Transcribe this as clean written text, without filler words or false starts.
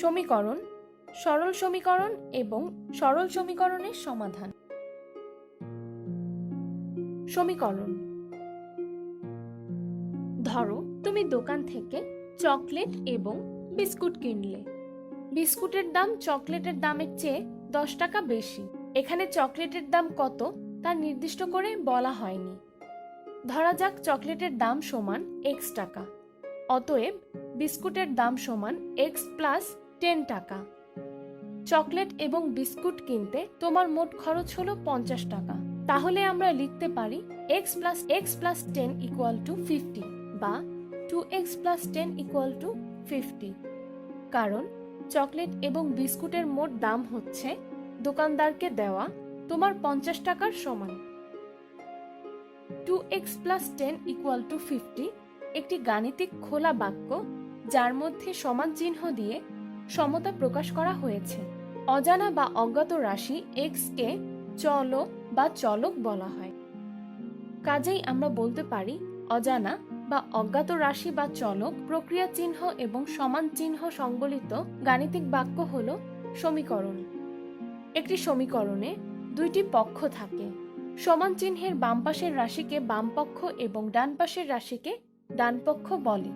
সমীকরণ, সরল সমীকরণ এবং সরল সমীকরণের সমাধান। সমীকরণ। ধরো তুমি দোকান থেকে চকলেট এবং বিস্কুট কিনলে। বিস্কুটের দাম চকলেটের দামের চেয়ে 10 টাকা বেশি। এখানে চকলেটের দাম কত তা নির্দিষ্ট করে বলা হয়নি। ধরা যাক চকলেটের দাম সমান x টাকা, অতএব বিস্কুটের দাম সমান x প্লাস 10 টাকা। চকলেট এবং বিস্কুট কিনতে তোমার মোট খরচ হলো 50 টাকা। তাহলে আমরা লিখতে পারি x plus 10 equal to 50 বা 2x plus 10 equal to 50, কারণ চকলেট এবং বিস্কুটের মোট দাম হচ্ছে দোকানদারকে দেওয়া তোমার 50 টাকার সমান। 2x plus 10 equal to 50 একটি গাণিতিক খোলা বাক্য, যার মধ্যে সমান চিহ্ন দিয়ে সমতা প্রকাশ করা হয়েছে। অজানা বা অজ্ঞাত রাশি x কে চল বা চলক বলা হয়। কাজেই আমরা বলতে পারি অজানা বা অজ্ঞাত রাশি বা চলক প্রক্রিয়া চিহ্ন এবং সমান চিহ্ন সংবলিত গাণিতিক বাক্য হল সমীকরণ। একটি সমীকরণে দুইটি পক্ষ থাকে। সমান চিহ্নের বাম পাশের রাশিকে বাম পক্ষ এবং ডান পাশের রাশিকে ডান পক্ষ বলে।